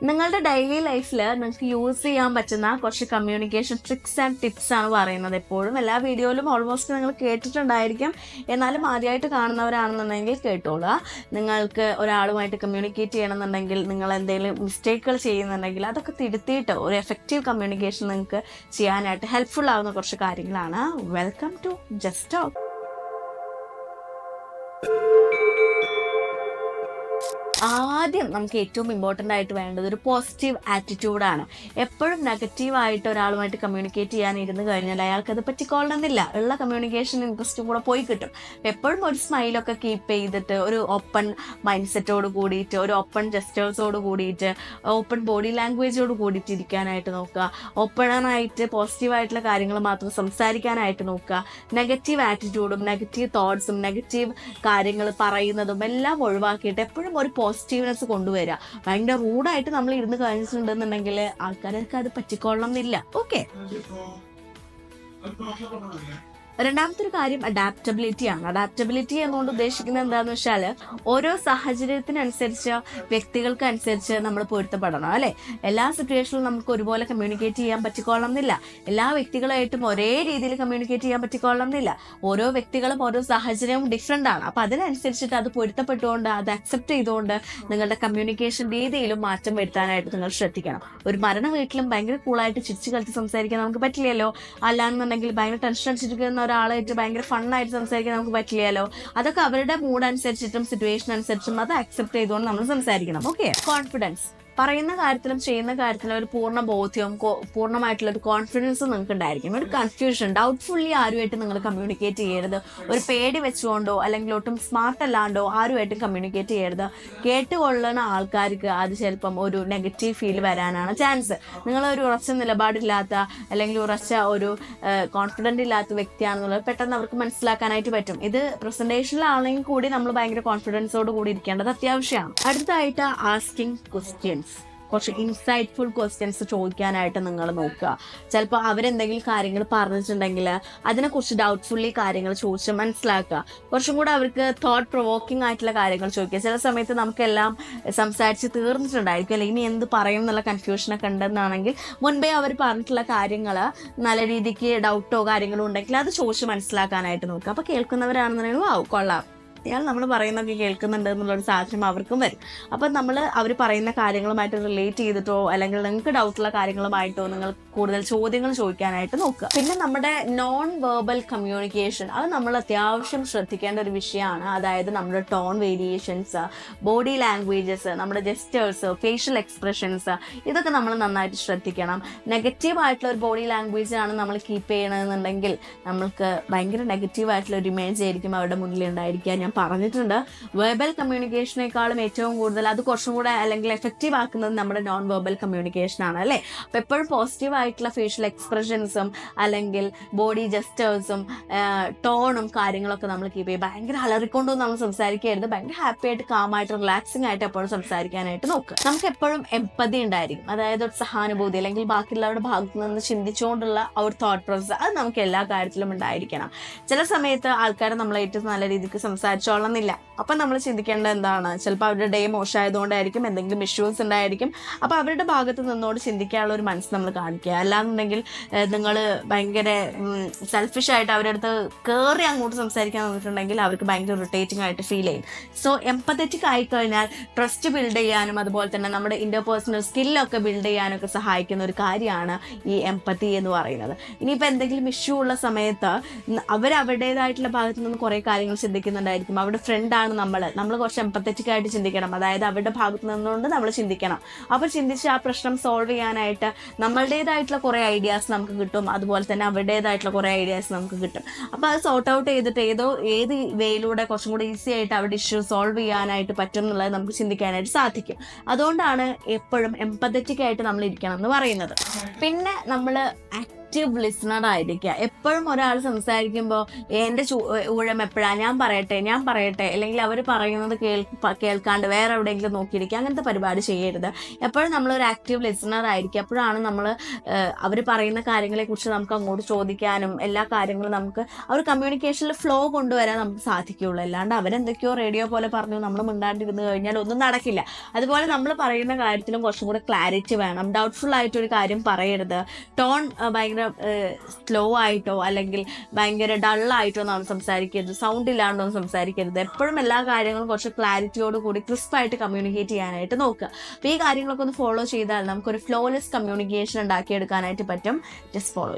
നിങ്ങളുടെ ഡെയിലി ലൈഫിൽ നിങ്ങൾക്ക് യൂസ് ചെയ്യാൻ പറ്റുന്ന കുറച്ച് കമ്മ്യൂണിക്കേഷൻ ട്രിക്സ് ആൻഡ് ടിപ്സ് ആണ് പറയുന്നത്. എപ്പോഴും എല്ലാ വീഡിയോയിലും ഓൾമോസ്റ്റ് നിങ്ങൾ കേട്ടിട്ടുണ്ടായിരിക്കും, എന്നാലും ആദ്യമായിട്ട് കാണുന്നവരാണെന്നുണ്ടെങ്കിൽ കേട്ടോളുക. നിങ്ങൾക്ക് ഒരാളുമായിട്ട് കമ്മ്യൂണിക്കേറ്റ് ചെയ്യണമെന്നുണ്ടെങ്കിൽ നിങ്ങൾ എന്തെങ്കിലും മിസ്റ്റേക്കുകൾ ചെയ്യുന്നുണ്ടെങ്കിൽ അതൊക്കെ തിരുത്തിയിട്ട് ഒരു എഫക്റ്റീവ് കമ്മ്യൂണിക്കേഷൻ നിങ്ങൾക്ക് ചെയ്യാനായിട്ട് ഹെൽപ്ഫുൾ ആവുന്ന കുറച്ച് കാര്യങ്ങളാണ്. Welcome to just talk. ആദ്യം നമുക്ക് ഏറ്റവും ഇമ്പോർട്ടൻ്റ് ആയിട്ട് വേണ്ടത് ഒരു പോസിറ്റീവ് ആറ്റിറ്റ്യൂഡാണ്. എപ്പോഴും നെഗറ്റീവായിട്ട് ഒരാളുമായിട്ട് കമ്മ്യൂണിക്കേറ്റ് ചെയ്യാൻ ഇരുന്ന് കഴിഞ്ഞാൽ അയാൾക്ക് അത് പറ്റിക്കൊള്ളണമെന്നില്ല. ഉള്ള കമ്മ്യൂണിക്കേഷൻ ഇൻട്രസ്റ്റും കൂടെ പോയി കിട്ടും. എപ്പോഴും ഒരു സ്മൈലൊക്കെ കീപ്പ് ചെയ്തിട്ട് ഒരു ഓപ്പൺ മൈൻഡ് സെറ്റോട് കൂടിയിട്ട്, ഒരു ഓപ്പൺ ജസ്റ്റേഴ്സോട് കൂടിയിട്ട്, ഓപ്പൺ ബോഡി ലാംഗ്വേജോട് കൂടിയിട്ട് ഇരിക്കാനായിട്ട് നോക്കുക. ഓപ്പണായിട്ട് പോസിറ്റീവായിട്ടുള്ള കാര്യങ്ങൾ മാത്രം സംസാരിക്കാനായിട്ട് നോക്കുക. നെഗറ്റീവ് ആറ്റിറ്റ്യൂഡും നെഗറ്റീവ് തോട്ട്സും നെഗറ്റീവ് കാര്യങ്ങൾ പറയുന്നതും എല്ലാം ഒഴിവാക്കിയിട്ട് എപ്പോഴും ഒരു പോസിറ്റീവ്നെസ് കൊണ്ടുവരിക. ഭയങ്കര റൂഡായിട്ട് നമ്മൾ ഇരുന്ന് കഴിഞ്ഞിട്ടുണ്ടെന്നുണ്ടെങ്കിൽ ആൾക്കാർക്ക് അത് പറ്റിക്കൊള്ളണം എന്നില്ല. ഓക്കെ, രണ്ടാമത്തെ ഒരു കാര്യം അഡാപ്റ്റബിലിറ്റി ആണ്. അഡാപ്റ്റബിലിറ്റി എന്നുകൊണ്ട് ഉദ്ദേശിക്കുന്നത് എന്താണെന്ന് വെച്ചാൽ ഓരോ സാഹചര്യത്തിനനുസരിച്ച് വ്യക്തികൾക്കനുസരിച്ച് നമ്മൾ പൊരുത്തപ്പെടണം അല്ലേ. എല്ലാ സിറ്റുവേഷനിലും നമുക്ക് ഒരുപോലെ കമ്മ്യൂണിക്കേറ്റ് ചെയ്യാൻ പറ്റിക്കൊള്ളണം എന്നില്ല. എല്ലാ വ്യക്തികളായിട്ടും ഒരേ രീതിയിൽ കമ്മ്യൂണിക്കേറ്റ് ചെയ്യാൻ പറ്റിക്കൊള്ളണം എന്നില്ല. ഓരോ വ്യക്തികളും ഓരോ സാഹചര്യവും ഡിഫറെൻ്റ് ആണ്. അപ്പം അതിനനുസരിച്ചിട്ട് അത് പൊരുത്തപ്പെട്ടുകൊണ്ട് അത് അക്സെപ്റ്റ് ചെയ്തുകൊണ്ട് നിങ്ങളുടെ കമ്മ്യൂണിക്കേഷൻ രീതിയിലും മാറ്റം വരുത്താനായിട്ട് നിങ്ങൾ ശ്രദ്ധിക്കണം. ഒരു മരണ വീട്ടിലും ഭയങ്കര കൂളായിട്ട് ചിരിച്ച് കളിച്ച് സംസാരിക്കാൻ നമുക്ക് പറ്റില്ലല്ലോ. അല്ലാന്നുണ്ടെങ്കിൽ ഭയങ്കര ടെൻഷൻ അടിച്ചിരിക്കുന്ന ഒരാളായിട്ട് ഭയങ്കര ഫണ്ണായിട്ട് സംസാരിക്കാൻ നമുക്ക് പറ്റില്ലല്ലോ. അതൊക്കെ അവരുടെ മൂഡ് അനുസരിച്ചിട്ടും സിറ്റുവേഷൻ അനുസരിച്ചും അത് അക്സെപ്റ്റ് ചെയ്തുകൊണ്ട് നമ്മൾ സംസാരിക്കണം. Okay, confidence. പറയുന്ന കാര്യത്തിലും ചെയ്യുന്ന കാര്യത്തിലും ഒരു പൂർണ്ണ ബോധ്യവും പൂർണ്ണമായിട്ടുള്ള ഒരു കോൺഫിഡൻസ് നിങ്ങൾക്ക് ഉണ്ടായിരിക്കും. ഒരു കൺഫ്യൂഷൻ, ഡൗട്ട്ഫുള്ളി ആരുമായിട്ട് നിങ്ങൾ കമ്മ്യൂണിക്കേറ്റ് ചെയ്യരുത്. ഒരു പേടി വെച്ചുകൊണ്ടോ അല്ലെങ്കിൽ ഒട്ടും സ്മാർട്ട് അല്ലാണ്ടോ ആരുമായിട്ടും കമ്മ്യൂണിക്കേറ്റ് ചെയ്യരുത്. കേട്ടുകൊള്ളുന്ന ആൾക്കാർക്ക് അത് ചിലപ്പം ഒരു നെഗറ്റീവ് ഫീൽ വരാനാണ് ചാൻസ്. നിങ്ങളൊരു ഉറച്ച നിലപാടില്ലാത്ത അല്ലെങ്കിൽ ഉറച്ച ഒരു കോൺഫിഡൻ്റ് ഇല്ലാത്ത വ്യക്തിയാണെന്നുള്ളത് പെട്ടെന്ന് അവർക്ക് മനസ്സിലാക്കാനായിട്ട് പറ്റും. ഇത് പ്രസന്റേഷനിലാണെങ്കിൽ കൂടി നമ്മൾ ഭയങ്കര കോൺഫിഡൻസോട് കൂടി ഇരിക്കേണ്ടത് അത്യാവശ്യമാണ്. അടുത്തതായിട്ട് ആസ്കിങ് ക്വസ്റ്റ്യൻസ്. കുറച്ച് ഇൻസൈറ്റ്ഫുൾ ക്വസ്റ്റ്യൻസ് ചോദിക്കാനായിട്ട് നിങ്ങൾ നോക്കുക. ചിലപ്പോൾ അവരെന്തെങ്കിലും കാര്യങ്ങൾ പറഞ്ഞിട്ടുണ്ടെങ്കിൽ അതിനെക്കുറിച്ച് ഡൗട്ട്ഫുള്ളി കാര്യങ്ങൾ ചോദിച്ച് മനസ്സിലാക്കുക. കുറച്ചും കൂടെ അവർക്ക് തോട്ട് പ്രൊവോക്കിംഗ് ആയിട്ടുള്ള കാര്യങ്ങൾ ചോദിക്കുക. ചില സമയത്ത് നമുക്കെല്ലാം സംസാരിച്ച് തീർന്നിട്ടുണ്ടായിരിക്കും, അല്ലെങ്കിൽ ഇനി എന്ത് പറയും എന്നുള്ള കൺഫ്യൂഷനൊക്കെ ഉണ്ടെന്നാണെങ്കിൽ മുൻപേ അവർ പറഞ്ഞിട്ടുള്ള കാര്യങ്ങൾ നല്ല രീതിക്ക് ഡൗട്ടോ കാര്യങ്ങളോ ഉണ്ടെങ്കിൽ അത് ചോദിച്ച് മനസ്സിലാക്കാനായിട്ട് നോക്കുക. അപ്പോൾ കേൾക്കുന്നവരാണെന്നുണ്ടെങ്കിൽ കൊള്ളാം, ഇയാൾ നമ്മൾ പറയുന്നതൊക്കെ കേൾക്കുന്നുണ്ട് എന്നുള്ളൊരു സാധനം അവർക്കും വരും. അപ്പം നമ്മൾ അവർ പറയുന്ന കാര്യങ്ങളുമായിട്ട് റിലേറ്റ് ചെയ്തിട്ടോ അല്ലെങ്കിൽ നിങ്ങൾക്ക് ഡൗട്ടുള്ള കാര്യങ്ങളുമായിട്ടോ നിങ്ങൾ കൂടുതൽ ചോദ്യങ്ങൾ ചോദിക്കാനായിട്ട് നോക്കുക. പിന്നെ നമ്മുടെ നോൺ വെർബൽ കമ്മ്യൂണിക്കേഷൻ, അത് നമ്മൾ അത്യാവശ്യം ശ്രദ്ധിക്കേണ്ട ഒരു വിഷയമാണ്. അതായത് നമ്മുടെ ടോൺ വേരിയേഷൻസ്, ബോഡി ലാംഗ്വേജസ്, നമ്മുടെ ജെസ്റ്റേഴ്സ്, ഫേഷ്യൽ എക്സ്പ്രഷൻസ്, ഇതൊക്കെ നമ്മൾ നന്നായിട്ട് ശ്രദ്ധിക്കണം. നെഗറ്റീവായിട്ടുള്ള ഒരു ബോഡി ലാംഗ്വേജ് ആണ് നമ്മൾ കീപ്പ് ചെയ്യണമെന്നുണ്ടെങ്കിൽ നമ്മൾക്ക് ഭയങ്കര നെഗറ്റീവായിട്ടുള്ള ഒരു ഇമേജ് ആയിരിക്കും അവരുടെ മുന്നിൽ ഉണ്ടായിരിക്കുക. ഞാൻ പറഞ്ഞിട്ടുണ്ട്, വെർബൽ കമ്മ്യൂണിക്കേഷനേക്കാളും ഏറ്റവും കൂടുതൽ അത് കുറച്ചും കൂടെ അല്ലെങ്കിൽ എഫക്റ്റീവ് ആക്കുന്നത് നമ്മുടെ നോൺ വെർബൽ കമ്മ്യൂണിക്കേഷൻ ആണ് അല്ലേ. അപ്പോൾ എപ്പോഴും പോസിറ്റീവ് ആയിട്ടുള്ള ഫേഷ്യൽ എക്സ്പ്രഷൻസും അല്ലെങ്കിൽ ബോഡി ജെസ്റ്റേഴ്സും ടോണും കാര്യങ്ങളൊക്കെ നമ്മൾ കീപ്പ് ചെയ്യും. ഭയങ്കര അലറിക്കൊണ്ടൊന്നും നമ്മൾ സംസാരിക്കരുത്. ഭയങ്കര ഹാപ്പി ആയിട്ട് കാമായിട്ട് റിലാക്സിംഗ് ആയിട്ട് എപ്പോഴും സംസാരിക്കാനായിട്ട് നോക്കുക. നമുക്ക് എപ്പോഴും എംപതി ഉണ്ടായിരിക്കും, അതായത് ഒരു സഹാനുഭൂതി അല്ലെങ്കിൽ ബാക്കിയുള്ളവരുടെ ഭാഗത്തു നിന്ന് ചിന്തിച്ചുകൊണ്ടുള്ള ഒരു തോട്ട് പ്രോസസ്, അത് നമുക്ക് എല്ലാ കാര്യത്തിലും ഉണ്ടായിരിക്കണം. ചില സമയത്ത് ആൾക്കാരെ നമ്മൾ ഏറ്റവും നല്ല രീതിക്ക് സംസാരിച്ചോളന്നില്ല. അപ്പം നമ്മൾ ചിന്തിക്കേണ്ടത് എന്താണ്, ചിലപ്പോൾ അവരുടെ ഡേ മോശമായതുകൊണ്ടായിരിക്കും, എന്തെങ്കിലും ഇഷ്യൂസ് ഉണ്ടായിരിക്കും. അപ്പോൾ അവരുടെ ഭാഗത്ത് നിന്നോട് ചിന്തിക്കാനുള്ള ഒരു മനസ്സ് നമ്മൾ കാണിക്കുക. അല്ലാന്നുണ്ടെങ്കിൽ നിങ്ങൾ ഭയങ്കര സെൽഫിഷായിട്ട് അവരുടെ അടുത്ത് കയറി അങ്ങോട്ട് സംസാരിക്കാൻ വന്നിട്ടുണ്ടെങ്കിൽ അവർക്ക് ഭയങ്കര ഇറിറ്റേറ്റിംഗ് ആയിട്ട് ഫീൽ ചെയ്യും. സോ എംപത്തറ്റിക് ആയിക്കഴിഞ്ഞാൽ ട്രസ്റ്റ് ബിൽഡ് ചെയ്യാനും അതുപോലെ തന്നെ നമ്മുടെ ഇൻ്റർപേഴ്സണൽ സ്കില്ലൊക്കെ ബിൽഡ് ചെയ്യാനൊക്കെ സഹായിക്കുന്ന ഒരു കാര്യമാണ് ഈ എംപത്തി എന്ന് പറയുന്നത്. ഇനിയിപ്പോൾ എന്തെങ്കിലും ഇഷ്യൂ ഉള്ള സമയത്ത് അവരുടേതായിട്ടുള്ള ഭാഗത്തു നിന്ന് കുറേ കാര്യങ്ങൾ ചിന്തിക്കുന്നുണ്ടായിരിക്കും. അവരുടെ ഫ്രണ്ടാണ് നമ്മൾ കുറച്ച് എംപത്തറ്റിക് ആയിട്ട് ചിന്തിക്കണം. അതായത് അവരുടെ ഭാഗത്ത് നിന്നുകൊണ്ട് നമ്മൾ ചിന്തിക്കണം. അപ്പോൾ ചിന്തിച്ച് ആ പ്രശ്നം സോൾവ് ചെയ്യാനായിട്ട് നമ്മളുടേതായിട്ടുള്ള കുറേ ഐഡിയാസ് നമുക്ക് കിട്ടും. അതുപോലെ തന്നെ അവരുടേതായിട്ടുള്ള കുറേ ഐഡിയാസ് നമുക്ക് കിട്ടും. അപ്പോൾ അത് സോർട്ട് ഔട്ട് ചെയ്തിട്ട് ഏത് വേയിലൂടെ കുറച്ചും കൂടി ഈസി ആയിട്ട് അവരുടെ ഇഷ്യൂ സോൾവ് ചെയ്യാനായിട്ട് പറ്റും എന്നുള്ളത് നമുക്ക് ചിന്തിക്കാനായിട്ട് സാധിക്കും. അതുകൊണ്ടാണ് എപ്പോഴും എംപത്തറ്റിക് ആയിട്ട് നമ്മൾ ഇരിക്കണം എന്ന് പറയുന്നത്. പിന്നെ നമ്മൾ ആക്റ്റീവ് ലിസണർ ആയിരിക്കുക. എപ്പോഴും ഒരാൾ സംസാരിക്കുമ്പോൾ എൻ്റെ ഊഴം എപ്പോഴാ, ഞാൻ പറയട്ടെ, അല്ലെങ്കിൽ അവർ പറയുന്നത് കേൾക്കാണ്ട് വേറെ എവിടെയെങ്കിലും നോക്കിയിരിക്കുക, അങ്ങനത്തെ പരിപാടി ചെയ്യരുത്. എപ്പോഴും നമ്മളൊരു ആക്റ്റീവ് ലിസണർ ആയിരിക്കും. എപ്പോഴാണ് നമ്മൾ അവർ പറയുന്ന കാര്യങ്ങളെക്കുറിച്ച് നമുക്ക് അങ്ങോട്ട് ചോദിക്കാനും എല്ലാ കാര്യങ്ങളും നമുക്ക് അവർ കമ്മ്യൂണിക്കേഷനിൽ ഫ്ലോ കൊണ്ടുവരാൻ നമുക്ക് സാധിക്കുകയുള്ളൂ. അല്ലാണ്ട് അവരെന്തൊക്കെയോ റേഡിയോ പോലെ പറഞ്ഞു നമ്മൾ മിണ്ടാണ്ടിരുന്ന് കഴിഞ്ഞാൽ ഒന്നും നടക്കില്ല. അതുപോലെ നമ്മൾ പറയുന്ന കാര്യത്തിലും കുറച്ചും കൂടെ ക്ലാരിറ്റി വേണം. ഡൗട്ട്ഫുൾ ആയിട്ടൊരു കാര്യം പറയരുത്. ടോൺ ഭയങ്കര സ്ലോ ആയിട്ടോ അല്ലെങ്കിൽ ഭയങ്കര ഡള്ളായിട്ടോ നാം സംസാരിക്കരുത്. സൗണ്ട് ഇല്ലാണ്ടോ സംസാരിക്കരുത്. എപ്പോഴും എല്ലാ കാര്യങ്ങളും കുറച്ച് ക്ലാരിറ്റിയോട് കൂടി ക്രിസ്പായിട്ട് കമ്മ്യൂണിക്കേറ്റ് ചെയ്യാനായിട്ട് നോക്കുക. അപ്പോൾ ഈ കാര്യങ്ങളൊക്കെ ഒന്ന് ഫോളോ ചെയ്താൽ നമുക്കൊരു ഫ്ലോലെസ് കമ്മ്യൂണിക്കേഷൻ ഉണ്ടാക്കിയെടുക്കാനായിട്ട് പറ്റും. Just follow.